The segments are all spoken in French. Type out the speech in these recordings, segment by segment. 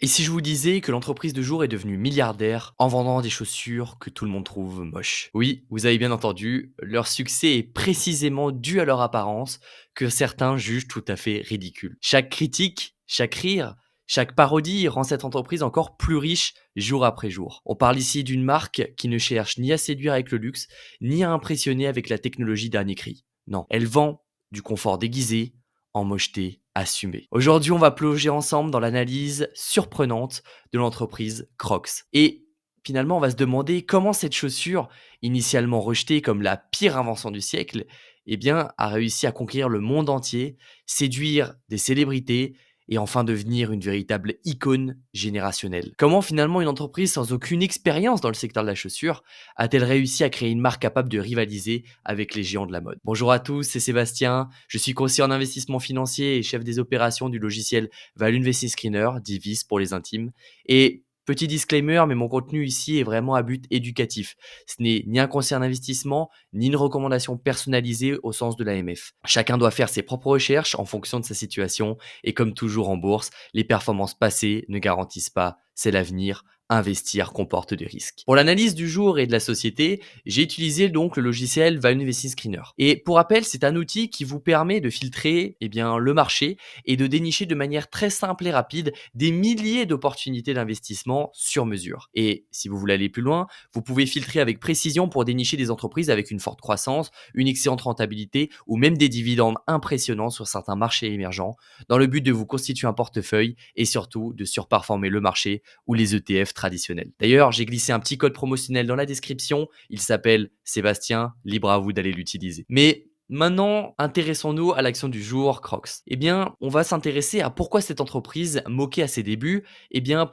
Et si je vous disais que l'entreprise de jour est devenue milliardaire en vendant des chaussures que tout le monde trouve moches? Oui, vous avez bien entendu, leur succès est précisément dû à leur apparence que certains jugent tout à fait ridicule. Chaque critique, chaque rire, chaque parodie rend cette entreprise encore plus riche jour après jour. On parle ici d'une marque qui ne cherche ni à séduire avec le luxe, ni à impressionner avec la technologie dernier cri. Non, elle vend du confort déguisé en mocheté assumée. Aujourd'hui, on va plonger ensemble dans l'analyse surprenante de l'entreprise Crocs. Et finalement, on va se demander comment cette chaussure, initialement rejetée comme la pire invention du siècle, eh bien, a réussi à conquérir le monde entier, séduire des célébrités et enfin devenir une véritable icône générationnelle. Comment finalement une entreprise sans aucune expérience dans le secteur de la chaussure a-t-elle réussi à créer une marque capable de rivaliser avec les géants de la mode? Bonjour à tous, c'est Sébastien, je suis conseiller en investissement financier et chef des opérations du logiciel Value Investing Screener, Divis pour les intimes. Et petit disclaimer, mais mon contenu ici est vraiment à but éducatif. Ce n'est ni un conseil en investissement, ni une recommandation personnalisée au sens de l'AMF. Chacun doit faire ses propres recherches en fonction de sa situation et comme toujours en bourse, les performances passées ne garantissent pas, c'est l'avenir. Investir comporte des risques. Pour l'analyse du jour et de la société, j'ai utilisé donc le logiciel Value Investing Screener. Et pour rappel, c'est un outil qui vous permet de filtrer le marché et de dénicher de manière très simple et rapide des milliers d'opportunités d'investissement sur mesure. Et si vous voulez aller plus loin, vous pouvez filtrer avec précision pour dénicher des entreprises avec une forte croissance, une excellente rentabilité ou même des dividendes impressionnants sur certains marchés émergents dans le but de vous constituer un portefeuille et surtout de surperformer le marché ou les ETF traditionnels. D'ailleurs, j'ai glissé un petit code promotionnel dans la description, il s'appelle Sébastien, libre à vous d'aller l'utiliser. Mais maintenant, intéressons-nous à l'action du jour Crocs. Eh bien, on va s'intéresser à pourquoi cette entreprise, moquée à ses débuts,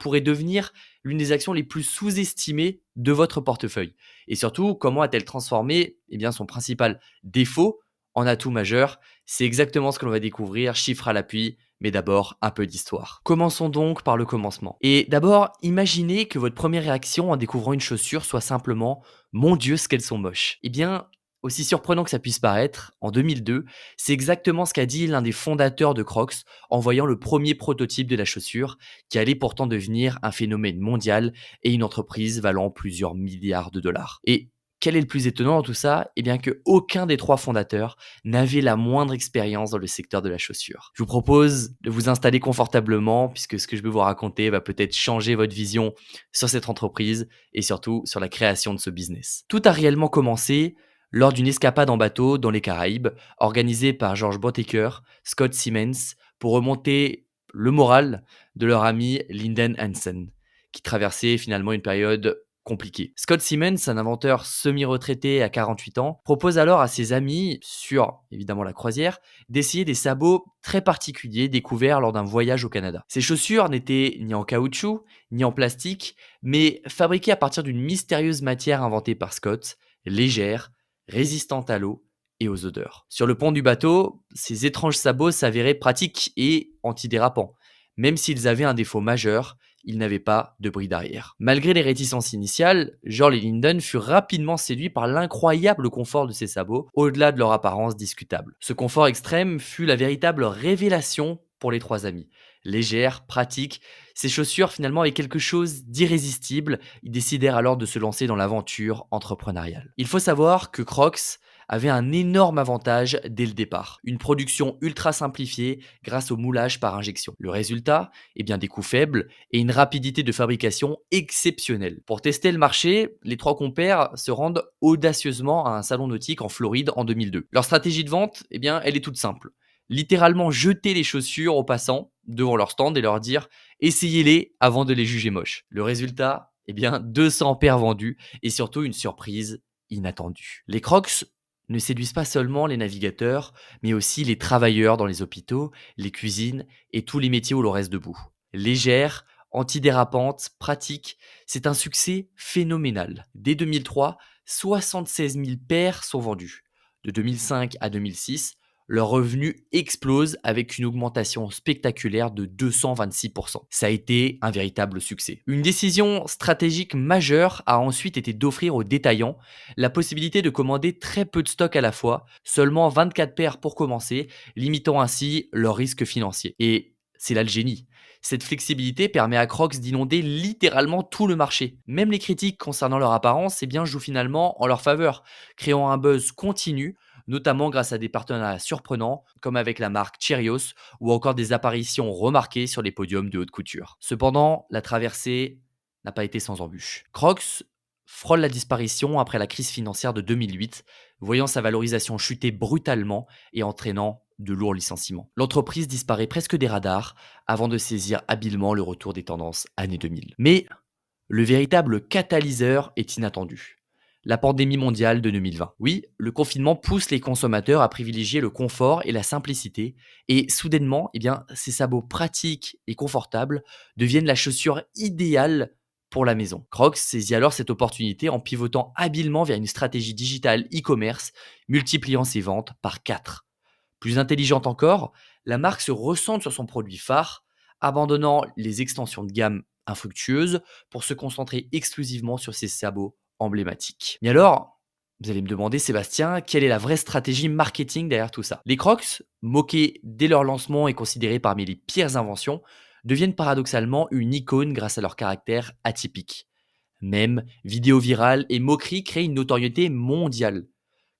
pourrait devenir l'une des actions les plus sous-estimées de votre portefeuille. Et surtout, comment a-t-elle transformé son principal défaut en atout majeur? C'est exactement ce que l'on va découvrir, chiffres à l'appui, mais d'abord un peu d'histoire. Commençons donc par le commencement. Et d'abord, imaginez que votre première réaction en découvrant une chaussure soit simplement «Mon Dieu, ce qu'elles sont moches». Eh bien, aussi surprenant que ça puisse paraître, en 2002, c'est exactement ce qu'a dit l'un des fondateurs de Crocs en voyant le premier prototype de la chaussure qui allait pourtant devenir un phénomène mondial et une entreprise valant plusieurs milliards de dollars. Et quel est le plus étonnant dans tout ça? Eh bien que aucun des trois fondateurs n'avait la moindre expérience dans le secteur de la chaussure. Je vous propose de vous installer confortablement puisque ce que je vais vous raconter va peut-être changer votre vision sur cette entreprise et surtout sur la création de ce business. Tout a réellement commencé lors d'une escapade en bateau dans les Caraïbes organisée par George Bottaker, Scott Simmons pour remonter le moral de leur ami Lyndon Hansen qui traversait finalement une période compliqué. Scott Simmons, un inventeur semi-retraité à 48 ans, propose alors à ses amis, sur évidemment la croisière, d'essayer des sabots très particuliers découverts lors d'un voyage au Canada. Ces chaussures n'étaient ni en caoutchouc, ni en plastique, mais fabriquées à partir d'une mystérieuse matière inventée par Scott, légère, résistante à l'eau et aux odeurs. Sur le pont du bateau, ces étranges sabots s'avéraient pratiques et antidérapants. Même s'ils avaient un défaut majeur, ils n'avaient pas de bris d'arrière. Malgré les réticences initiales, George et Lyndon furent rapidement séduits par l'incroyable confort de ces sabots, au-delà de leur apparence discutable. Ce confort extrême fut la véritable révélation pour les trois amis. Légères, pratiques, ces chaussures finalement avaient quelque chose d'irrésistible. Ils décidèrent alors de se lancer dans l'aventure entrepreneuriale. Il faut savoir que Crocs avait un énorme avantage dès le départ. Une production ultra simplifiée grâce au moulage par injection. Le résultat, des coûts faibles et une rapidité de fabrication exceptionnelle. Pour tester le marché, les trois compères se rendent audacieusement à un salon nautique en Floride en 2002. Leur stratégie de vente, elle est toute simple. Littéralement jeter les chaussures aux passants devant leur stand et leur dire essayez-les avant de les juger moches. Le résultat, 200 paires vendues et surtout une surprise inattendue. Les Crocs ne séduisent pas seulement les navigateurs, mais aussi les travailleurs dans les hôpitaux, les cuisines et tous les métiers où l'on reste debout. Légère, antidérapante, pratique, c'est un succès phénoménal. Dès 2003, 76 000 paires sont vendues. De 2005 à 2006, leur revenu explose avec une augmentation spectaculaire de 226%. Ça a été un véritable succès. Une décision stratégique majeure a ensuite été d'offrir aux détaillants la possibilité de commander très peu de stock à la fois, seulement 24 paires pour commencer, limitant ainsi leur risque financier. Et c'est là le génie. Cette flexibilité permet à Crocs d'inonder littéralement tout le marché. Même les critiques concernant leur apparence jouent finalement en leur faveur, créant un buzz continu, notamment grâce à des partenariats surprenants, comme avec la marque Cheerios, ou encore des apparitions remarquées sur les podiums de haute couture. Cependant, la traversée n'a pas été sans embûches. Crocs frôle la disparition après la crise financière de 2008, voyant sa valorisation chuter brutalement et entraînant de lourds licenciements. L'entreprise disparaît presque des radars avant de saisir habilement le retour des tendances années 2000. Mais le véritable catalyseur est inattendu. La pandémie mondiale de 2020. Oui, le confinement pousse les consommateurs à privilégier le confort et la simplicité, et soudainement, ces sabots pratiques et confortables deviennent la chaussure idéale pour la maison. Crocs saisit alors cette opportunité en pivotant habilement vers une stratégie digitale e-commerce, multipliant ses ventes par 4. Plus intelligente encore, la marque se recentre sur son produit phare, abandonnant les extensions de gamme infructueuses pour se concentrer exclusivement sur ses sabots emblématiques. Mais alors, vous allez me demander, Sébastien, quelle est la vraie stratégie marketing derrière tout ça? Les Crocs, moqués dès leur lancement et considérés parmi les pires inventions, deviennent paradoxalement une icône grâce à leur caractère atypique. Mèmes, vidéos virales et moqueries créent une notoriété mondiale.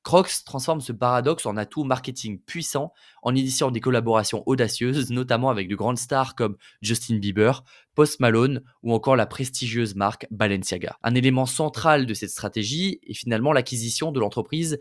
Crocs transforme ce paradoxe en atout marketing puissant en initiant des collaborations audacieuses, notamment avec de grandes stars comme Justin Bieber, Post Malone ou encore la prestigieuse marque Balenciaga. Un élément central de cette stratégie est finalement l'acquisition de l'entreprise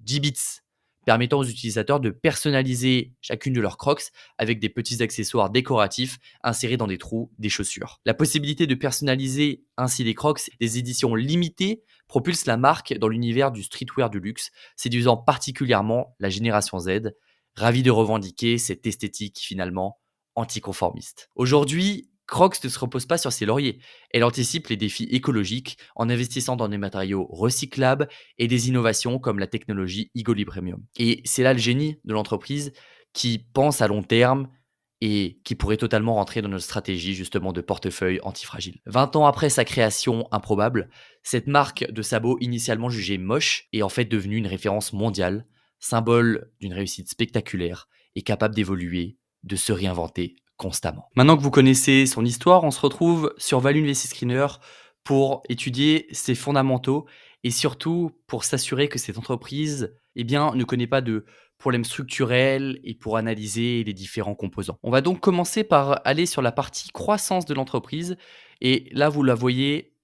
Jibbitz, permettant aux utilisateurs de personnaliser chacune de leurs Crocs avec des petits accessoires décoratifs insérés dans des trous des chaussures. La possibilité de personnaliser ainsi les Crocs, des éditions limitées, propulse la marque dans l'univers du streetwear de luxe, séduisant particulièrement la génération Z, ravie de revendiquer cette esthétique finalement anticonformiste. Aujourd'hui, Crocs ne se repose pas sur ses lauriers. Elle anticipe les défis écologiques en investissant dans des matériaux recyclables et des innovations comme la technologie Igoli Premium. Et c'est là le génie de l'entreprise qui pense à long terme et qui pourrait totalement rentrer dans notre stratégie justement de portefeuille antifragile. 20 ans après sa création improbable, cette marque de sabots initialement jugée moche est en fait devenue une référence mondiale, symbole d'une réussite spectaculaire et capable d'évoluer, de se réinventer constamment. Maintenant que vous connaissez son histoire, on se retrouve sur Value VC Screener pour étudier ses fondamentaux et surtout pour s'assurer que cette entreprise ne connaît pas de problèmes structurels et pour analyser les différents composants. On va donc commencer par aller sur la partie croissance de l'entreprise et là vous la voyez,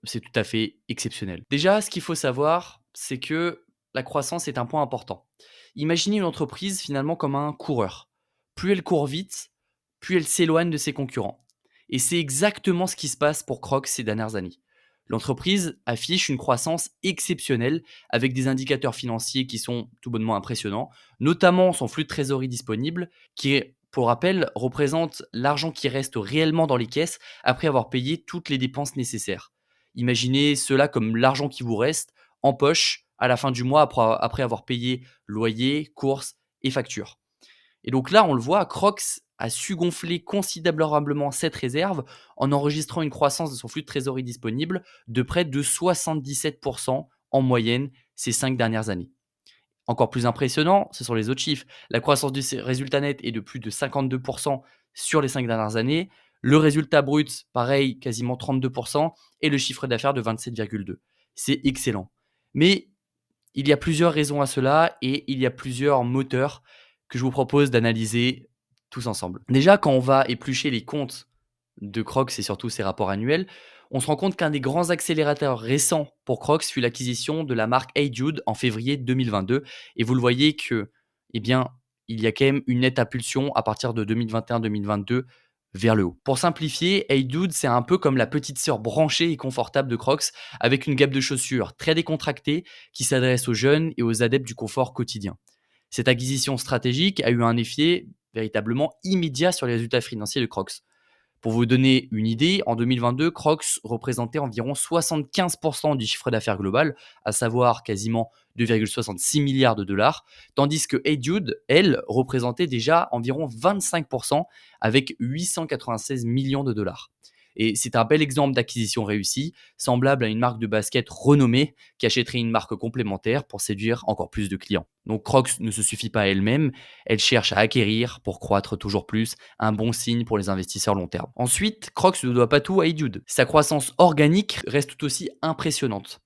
c'est tout à fait exceptionnel. Déjà, ce qu'il faut savoir, c'est que la croissance est un point important. Imaginez une entreprise finalement comme un coureur. Plus elle court vite, plus elle s'éloigne de ses concurrents. Et c'est exactement ce qui se passe pour Crocs ces dernières années. L'entreprise affiche une croissance exceptionnelle avec des indicateurs financiers qui sont tout bonnement impressionnants, notamment son flux de trésorerie disponible qui, pour rappel, représente l'argent qui reste réellement dans les caisses après avoir payé toutes les dépenses nécessaires. Imaginez cela comme l'argent qui vous reste en poche à la fin du mois après avoir payé loyer, courses et factures. Et donc là, on le voit, Crocs a su gonfler considérablement cette réserve en enregistrant une croissance de son flux de trésorerie disponible de près de 77% en moyenne ces 5 dernières années. Encore plus impressionnant, ce sont les autres chiffres. La croissance du résultat net est de plus de 52% sur les 5 dernières années. Le résultat brut, pareil, quasiment 32%. Et le chiffre d'affaires de 27,2%. C'est excellent. Mais il y a plusieurs raisons à cela et il y a plusieurs moteurs que je vous propose d'analyser tous ensemble. Déjà, quand on va éplucher les comptes de Crocs et surtout ses rapports annuels, on se rend compte qu'un des grands accélérateurs récents pour Crocs fut l'acquisition de la marque Hey Dude en février 2022. Et vous le voyez que, il y a quand même une nette impulsion à partir de 2021-2022 vers le haut. Pour simplifier, Hey Dude, c'est un peu comme la petite sœur branchée et confortable de Crocs, avec une gamme de chaussures très décontractée qui s'adresse aux jeunes et aux adeptes du confort quotidien. Cette acquisition stratégique a eu un effet véritablement immédiat sur les résultats financiers de Crocs. Pour vous donner une idée, en 2022, Crocs représentait environ 75% du chiffre d'affaires global, à savoir quasiment 2,66 milliards de dollars, tandis que Hey Dude, elle, représentait déjà environ 25% avec 896 millions de dollars. Et c'est un bel exemple d'acquisition réussie, semblable à une marque de basket renommée qui achèterait une marque complémentaire pour séduire encore plus de clients. Donc Crocs ne se suffit pas à elle-même, elle cherche à acquérir pour croître toujours plus, un bon signe pour les investisseurs long terme. Ensuite, Crocs ne doit pas tout à HeyDude. Sa croissance organique reste tout aussi impressionnante.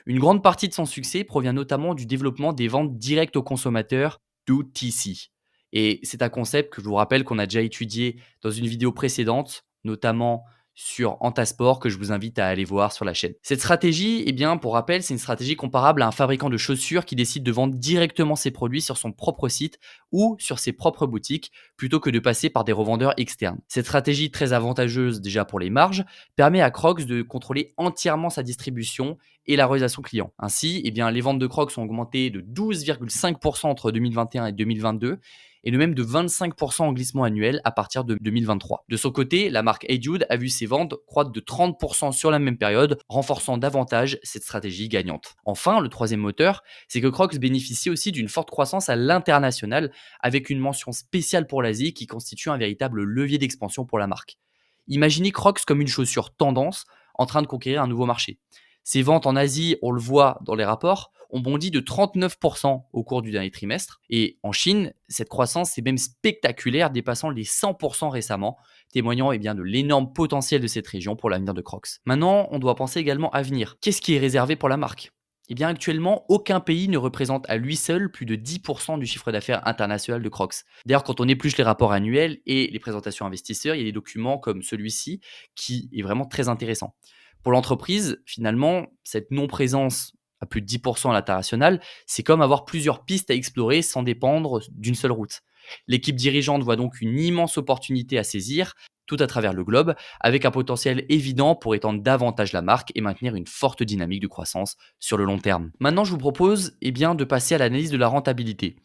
Une grande partie de son succès provient notamment du développement des ventes directes aux consommateurs, DTC. Et c'est un concept que je vous rappelle qu'on a déjà étudié dans une vidéo précédente, notamment sur Antasport, que je vous invite à aller voir sur la chaîne. Cette stratégie, eh bien, pour rappel, c'est une stratégie comparable à un fabricant de chaussures qui décide de vendre directement ses produits sur son propre site ou sur ses propres boutiques, plutôt que de passer par des revendeurs externes. Cette stratégie, très avantageuse déjà pour les marges, permet à Crocs de contrôler entièrement sa distribution et la relation client. Ainsi, eh bien, les ventes de Crocs ont augmenté de 12,5% entre 2021 et 2022 et de même de 25% en glissement annuel à partir de 2023. De son côté, la marque HeyDude a vu ses ventes croître de 30% sur la même période, renforçant davantage cette stratégie gagnante. Enfin, le troisième moteur, c'est que Crocs bénéficie aussi d'une forte croissance à l'international, avec une mention spéciale pour l'Asie qui constitue un véritable levier d'expansion pour la marque. Imaginez Crocs comme une chaussure tendance en train de conquérir un nouveau marché. Ses ventes en Asie, on le voit dans les rapports, ont bondi de 39% au cours du dernier trimestre. Et en Chine, cette croissance est même spectaculaire, dépassant les 100% récemment, témoignant bien, de l'énorme potentiel de cette région pour l'avenir de Crocs. Maintenant, on doit penser également à venir. Qu'est-ce qui est réservé pour la marque ? Eh bien, actuellement, aucun pays ne représente à lui seul plus de 10% du chiffre d'affaires international de Crocs. D'ailleurs, quand on épluche les rapports annuels et les présentations investisseurs, il y a des documents comme celui-ci qui est vraiment très intéressant. Pour l'entreprise, finalement, cette non-présence à plus de 10% à l'international, c'est comme avoir plusieurs pistes à explorer sans dépendre d'une seule route. L'équipe dirigeante voit donc une immense opportunité à saisir, tout à travers le globe, avec un potentiel évident pour étendre davantage la marque et maintenir une forte dynamique de croissance sur le long terme. Maintenant, je vous propose de passer à l'analyse de la rentabilité.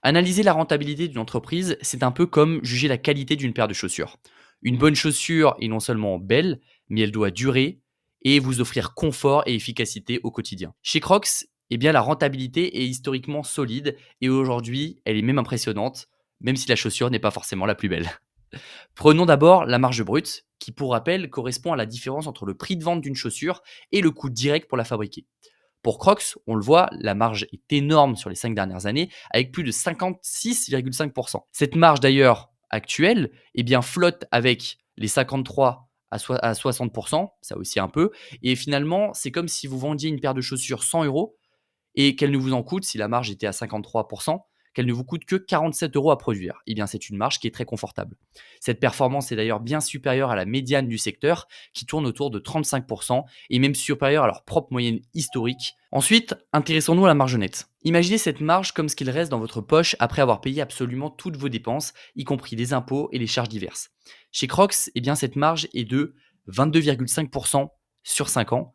Analyser la rentabilité d'une entreprise, c'est un peu comme juger la qualité d'une paire de chaussures. Une bonne chaussure est non seulement belle, mais elle doit durer et vous offrir confort et efficacité au quotidien. Chez Crocs, la rentabilité est historiquement solide et aujourd'hui, elle est même impressionnante, même si la chaussure n'est pas forcément la plus belle. Prenons d'abord la marge brute, qui pour rappel correspond à la différence entre le prix de vente d'une chaussure et le coût direct pour la fabriquer. Pour Crocs, on le voit, la marge est énorme sur les 5 dernières années, avec plus de 56,5%. Cette marge d'ailleurs actuelle flotte avec les 53 à 60%, ça aussi un peu, et finalement, c'est comme si vous vendiez une paire de chaussures 100 euros et qu'elle ne vous en coûte, si la marge était à 53%, qu'elle ne vous coûte que 47 euros à produire. C'est une marge qui est très confortable. Cette performance est d'ailleurs bien supérieure à la médiane du secteur, qui tourne autour de 35% et même supérieure à leur propre moyenne historique. Ensuite, intéressons-nous à la marge nette. Imaginez cette marge comme ce qu'il reste dans votre poche après avoir payé absolument toutes vos dépenses, y compris les impôts et les charges diverses. Chez Crocs, cette marge est de 22,5% sur 5 ans,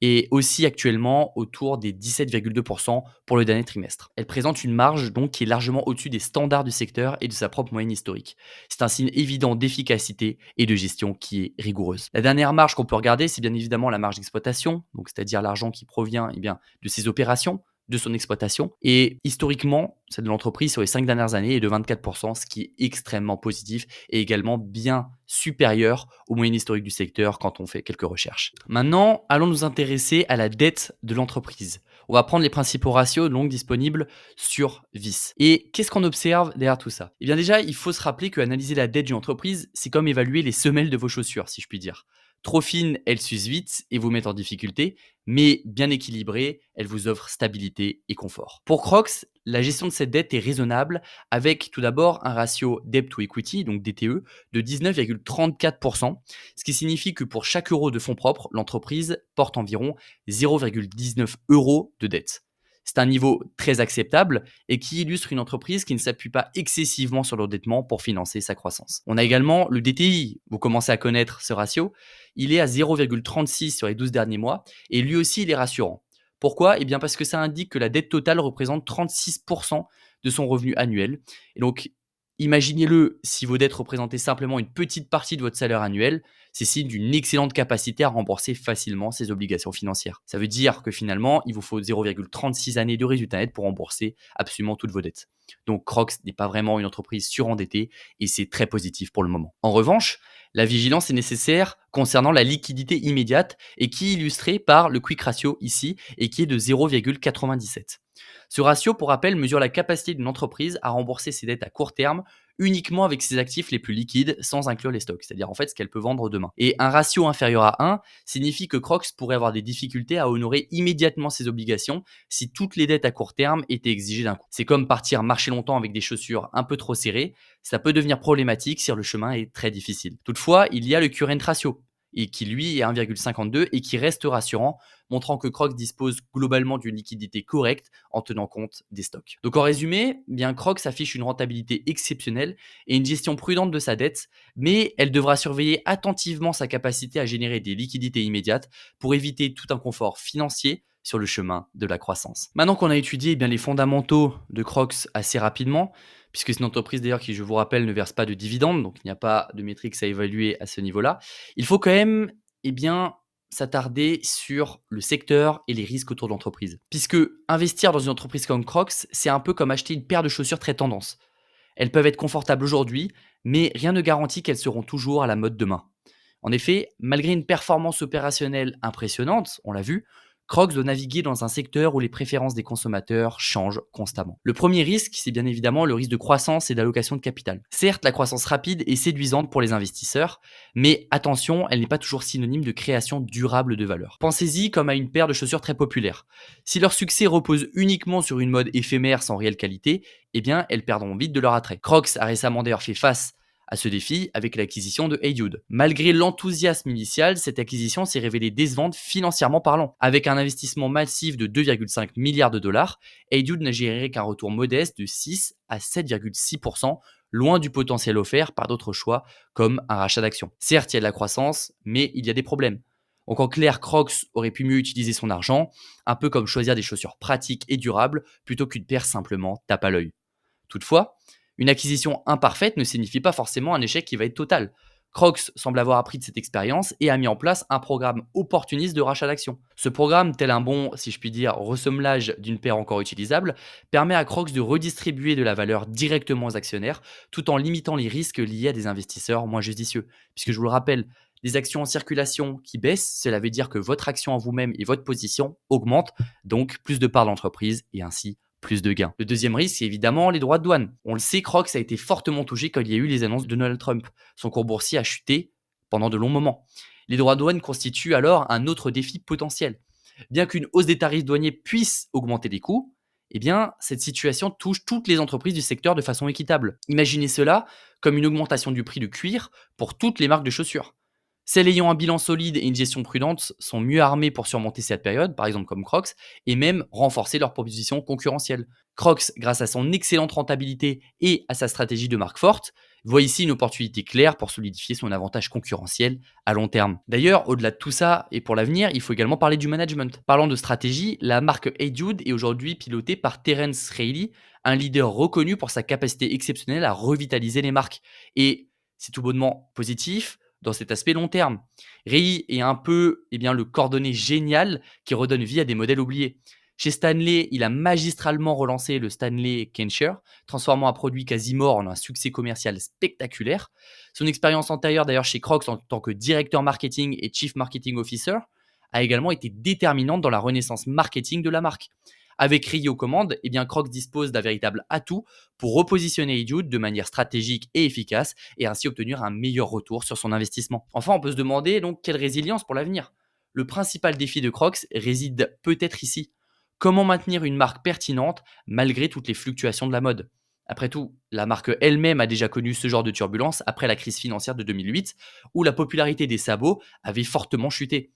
et aussi actuellement autour des 17,2% pour le dernier trimestre. Elle présente une marge donc qui est largement au-dessus des standards du secteur et de sa propre moyenne historique. C'est un signe évident d'efficacité et de gestion qui est rigoureuse. La dernière marge qu'on peut regarder, c'est bien évidemment la marge d'exploitation, donc c'est-à-dire l'argent qui provient de ses opérations, de son exploitation. Et historiquement, celle de l'entreprise sur les 5 dernières années est de 24%, ce qui est extrêmement positif et également bien supérieur aux moyennes historiques du secteur quand on fait quelques recherches. Maintenant, allons nous intéresser à la dette de l'entreprise. On va prendre les principaux ratios donc disponibles sur VIS. Et qu'est-ce qu'on observe derrière tout ça ? Déjà, il faut se rappeler qu'analyser la dette d'une entreprise, c'est comme évaluer les semelles de vos chaussures, si je puis dire. Trop fine, elles s'usent vite et vous mettent en difficulté, mais bien équilibrée, elle vous offre stabilité et confort. Pour Crocs, la gestion de cette dette est raisonnable avec tout d'abord un ratio debt to equity, donc DTE, de 19,34%, ce qui signifie que pour chaque euro de fonds propres, l'entreprise porte environ 0,19 euros de dette. C'est un niveau très acceptable et qui illustre une entreprise qui ne s'appuie pas excessivement sur l'endettement pour financer sa croissance. On a également le DTI, vous commencez à connaître ce ratio, il est à 0,36 sur les 12 derniers mois et lui aussi il est rassurant. Pourquoi ? Parce que ça indique que la dette totale représente 36% de son revenu annuel et donc Imaginez-le, si vos dettes représentaient simplement une petite partie de votre salaire annuel, c'est signe d'une excellente capacité à rembourser facilement ces obligations financières. Ça veut dire que finalement, il vous faut 0,36 années de résultat net pour rembourser absolument toutes vos dettes. Donc Crocs n'est pas vraiment une entreprise surendettée et c'est très positif pour le moment. En revanche, la vigilance est nécessaire concernant la liquidité immédiate et qui est illustrée par le quick ratio ici et qui est de 0,97. Ce ratio, pour rappel, mesure la capacité d'une entreprise à rembourser ses dettes à court terme uniquement avec ses actifs les plus liquides sans inclure les stocks, c'est-à-dire en fait ce qu'elle peut vendre demain. Et un ratio inférieur à 1 signifie que Crocs pourrait avoir des difficultés à honorer immédiatement ses obligations si toutes les dettes à court terme étaient exigées d'un coup. C'est comme partir marcher longtemps avec des chaussures un peu trop serrées, ça peut devenir problématique si le chemin est très difficile. Toutefois, il y a le current ratio, et qui lui est 1,52 et qui reste rassurant, montrant que Crocs dispose globalement d'une liquidité correcte en tenant compte des stocks. Donc en résumé, bien Crocs affiche une rentabilité exceptionnelle et une gestion prudente de sa dette, mais elle devra surveiller attentivement sa capacité à générer des liquidités immédiates pour éviter tout inconfort financier sur le chemin de la croissance. Maintenant qu'on a étudié bien les fondamentaux de Crocs assez rapidement, puisque c'est une entreprise d'ailleurs qui, je vous rappelle, ne verse pas de dividendes, donc il n'y a pas de métriques à évaluer à ce niveau-là, il faut quand même s'attarder sur le secteur et les risques autour de l'entreprise. Puisque investir dans une entreprise comme Crocs, c'est un peu comme acheter une paire de chaussures très tendance. Elles peuvent être confortables aujourd'hui, mais rien ne garantit qu'elles seront toujours à la mode demain. En effet, malgré une performance opérationnelle impressionnante, on l'a vu, Crocs doit naviguer dans un secteur où les préférences des consommateurs changent constamment. Le premier risque, c'est bien évidemment le risque de croissance et d'allocation de capital. Certes, la croissance rapide est séduisante pour les investisseurs, mais attention, elle n'est pas toujours synonyme de création durable de valeur. Pensez-y comme à une paire de chaussures très populaires. Si leur succès repose uniquement sur une mode éphémère sans réelle qualité, eh bien, elles perdront vite de leur attrait. Crocs a récemment d'ailleurs fait face à ce défi avec l'acquisition de Hey Dude. Malgré l'enthousiasme initial, cette acquisition s'est révélée décevante financièrement parlant. Avec un investissement massif de 2,5 milliards de dollars, Hey Dude n'a géré qu'un retour modeste de 6 à 7,6%, loin du potentiel offert par d'autres choix comme un rachat d'actions. Certes, il y a de la croissance, mais il y a des problèmes. Donc en clair, Crocs aurait pu mieux utiliser son argent, un peu comme choisir des chaussures pratiques et durables plutôt qu'une paire simplement tape à l'œil. Toutefois, une acquisition imparfaite ne signifie pas forcément un échec qui va être total. Crocs semble avoir appris de cette expérience et a mis en place un programme opportuniste de rachat d'actions. Ce programme, tel un bon, si je puis dire, ressemblage d'une paire encore utilisable, permet à Crocs de redistribuer de la valeur directement aux actionnaires tout en limitant les risques liés à des investisseurs moins judicieux. Puisque je vous le rappelle, des actions en circulation qui baissent, cela veut dire que votre action en vous-même et votre position augmentent, donc plus de parts d'entreprise et ainsi plus de gains. Le deuxième risque, c'est évidemment les droits de douane. On le sait, Crocs a été fortement touché quand il y a eu les annonces de Donald Trump. Son cours boursier a chuté pendant de longs moments. Les droits de douane constituent alors un autre défi potentiel. Bien qu'une hausse des tarifs douaniers puisse augmenter les coûts, eh bien, cette situation touche toutes les entreprises du secteur de façon équitable. Imaginez cela comme une augmentation du prix du cuir pour toutes les marques de chaussures. Celles ayant un bilan solide et une gestion prudente sont mieux armées pour surmonter cette période, par exemple comme Crocs, et même renforcer leur proposition concurrentielle. Crocs, grâce à son excellente rentabilité et à sa stratégie de marque forte, voit ici une opportunité claire pour solidifier son avantage concurrentiel à long terme. D'ailleurs, au-delà de tout ça et pour l'avenir, il faut également parler du management. Parlant de stratégie, la marque Hey Dude est aujourd'hui pilotée par Terence Reilly, un leader reconnu pour sa capacité exceptionnelle à revitaliser les marques. Et c'est tout bonnement positif dans cet aspect long terme. Rei est un peu le cordonnier génial qui redonne vie à des modèles oubliés. Chez Stanley, il a magistralement relancé le Stanley Kenshare, transformant un produit quasi mort en un succès commercial spectaculaire. Son expérience antérieure d'ailleurs chez Crocs en tant que directeur marketing et chief marketing officer a également été déterminante dans la renaissance marketing de la marque. Avec Rei aux commandes, Crocs dispose d'un véritable atout pour repositionner Hey Dude de manière stratégique et efficace et ainsi obtenir un meilleur retour sur son investissement. Enfin, on peut se demander donc quelle résilience pour l'avenir. Le principal défi de Crocs réside peut-être ici. Comment maintenir une marque pertinente malgré toutes les fluctuations de la mode? Après tout, la marque elle-même a déjà connu ce genre de turbulence après la crise financière de 2008 où la popularité des sabots avait fortement chuté.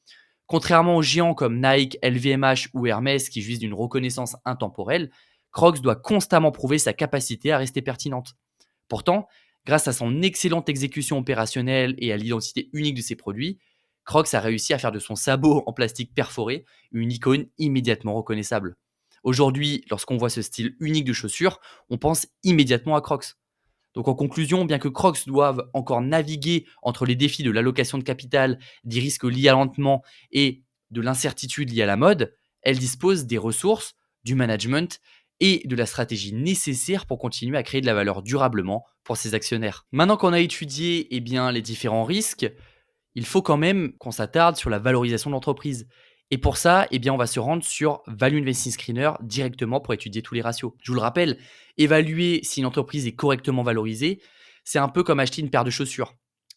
Contrairement aux géants comme Nike, LVMH ou Hermès qui jouissent d'une reconnaissance intemporelle, Crocs doit constamment prouver sa capacité à rester pertinente. Pourtant, grâce à son excellente exécution opérationnelle et à l'identité unique de ses produits, Crocs a réussi à faire de son sabot en plastique perforé une icône immédiatement reconnaissable. Aujourd'hui, lorsqu'on voit ce style unique de chaussures, on pense immédiatement à Crocs. Donc en conclusion, bien que Crocs doive encore naviguer entre les défis de l'allocation de capital, des risques liés à l'endettement et de l'incertitude liée à la mode, elle dispose des ressources, du management et de la stratégie nécessaire pour continuer à créer de la valeur durablement pour ses actionnaires. Maintenant qu'on a étudié les différents risques, il faut quand même qu'on s'attarde sur la valorisation de l'entreprise. Et pour ça, on va se rendre sur Value Investing Screener directement pour étudier tous les ratios. Je vous le rappelle, évaluer si une entreprise est correctement valorisée, c'est un peu comme acheter une paire de chaussures.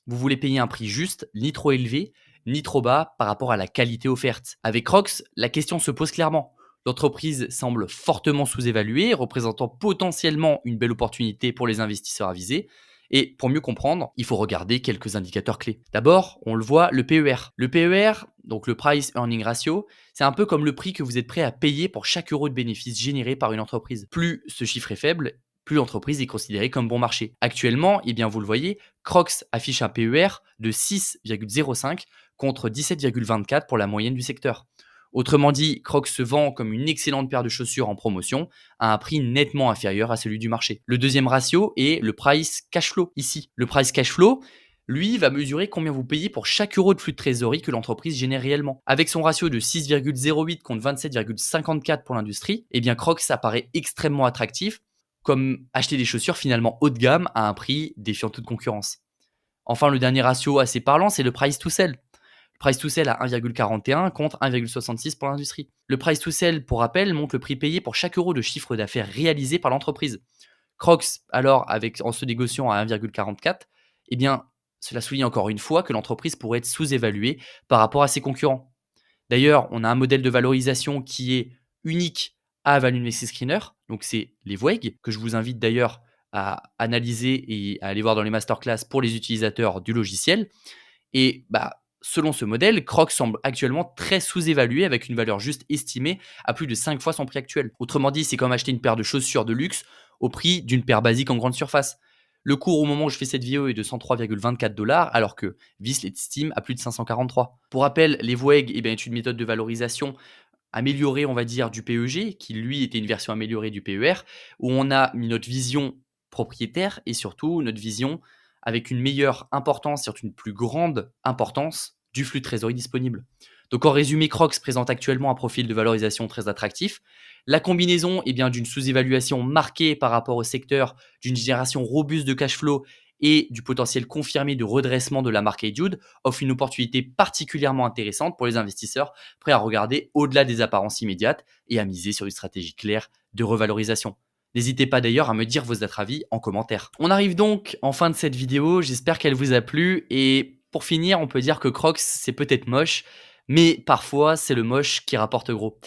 Vous voulez payer un prix juste, ni trop élevé, ni trop bas par rapport à la qualité offerte. Avec Crocs, la question se pose clairement. L'entreprise semble fortement sous-évaluée, représentant potentiellement une belle opportunité pour les investisseurs avisés. Et pour mieux comprendre, il faut regarder quelques indicateurs clés. D'abord, on le voit, le PER. Le PER, donc le Price Earning Ratio, c'est un peu comme le prix que vous êtes prêt à payer pour chaque euro de bénéfice généré par une entreprise. Plus ce chiffre est faible, plus l'entreprise est considérée comme bon marché. Actuellement, vous le voyez, Crocs affiche un PER de 6,05 contre 17,24 pour la moyenne du secteur. Autrement dit, Crocs se vend comme une excellente paire de chaussures en promotion à un prix nettement inférieur à celui du marché. Le deuxième ratio est le price cash flow ici. Le price cash flow, lui, va mesurer combien vous payez pour chaque euro de flux de trésorerie que l'entreprise génère réellement. Avec son ratio de 6,08 contre 27,54 pour l'industrie, Crocs apparaît extrêmement attractif, comme acheter des chaussures finalement haut de gamme à un prix défiant toute concurrence. Enfin, le dernier ratio assez parlant, c'est le price to sell. Le price to sell à 1,41 contre 1,66 pour l'industrie. Le price to sell, pour rappel, montre le prix payé pour chaque euro de chiffre d'affaires réalisé par l'entreprise. Crocs, alors, en se négociant à 1,44, cela souligne encore une fois que l'entreprise pourrait être sous-évaluée par rapport à ses concurrents. D'ailleurs, on a un modèle de valorisation qui est unique à Value Investing Screener, donc c'est les VWAG, que je vous invite d'ailleurs à analyser et à aller voir dans les masterclass pour les utilisateurs du logiciel. Et selon ce modèle, Crocs semble actuellement très sous-évalué avec une valeur juste estimée à plus de 5 fois son prix actuel. Autrement dit, c'est comme acheter une paire de chaussures de luxe au prix d'une paire basique en grande surface. Le cours au moment où je fais cette vidéo est de 103,24 $, alors que Vice l'estime à plus de 543. Pour rappel, les VWAG est une méthode de valorisation améliorée, on va dire, du PEG, qui lui était une version améliorée du PER, où on a mis notre vision propriétaire et surtout notre vision avec une meilleure importance, surtout une plus grande importance du flux de trésorerie disponible. Donc en résumé, Crocs présente actuellement un profil de valorisation très attractif. La combinaison d'une sous-évaluation marquée par rapport au secteur, d'une génération robuste de cash flow et du potentiel confirmé de redressement de la marque HeyDude offre une opportunité particulièrement intéressante pour les investisseurs prêts à regarder au-delà des apparences immédiates et à miser sur une stratégie claire de revalorisation. N'hésitez pas d'ailleurs à me dire vos avis en commentaire. On arrive donc en fin de cette vidéo, j'espère qu'elle vous a plu et pour finir, on peut dire que Crocs c'est peut-être moche, mais parfois c'est le moche qui rapporte gros.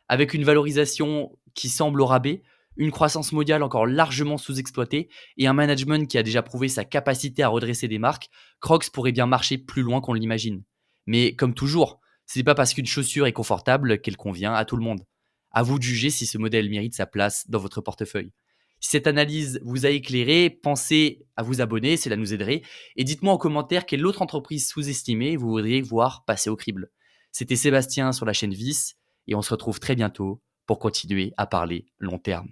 Avec une valorisation qui semble au rabais, une croissance mondiale encore largement sous-exploitée et un management qui a déjà prouvé sa capacité à redresser des marques, Crocs pourrait bien marcher plus loin qu'on l'imagine. Mais comme toujours, ce n'est pas parce qu'une chaussure est confortable qu'elle convient à tout le monde. À vous de juger si ce modèle mérite sa place dans votre portefeuille. Si cette analyse vous a éclairé, pensez à vous abonner, cela nous aiderait. Et dites-moi en commentaire quelle autre entreprise sous-estimée vous voudriez voir passer au crible. C'était Sébastien sur la chaîne Vice et on se retrouve très bientôt pour continuer à parler long terme.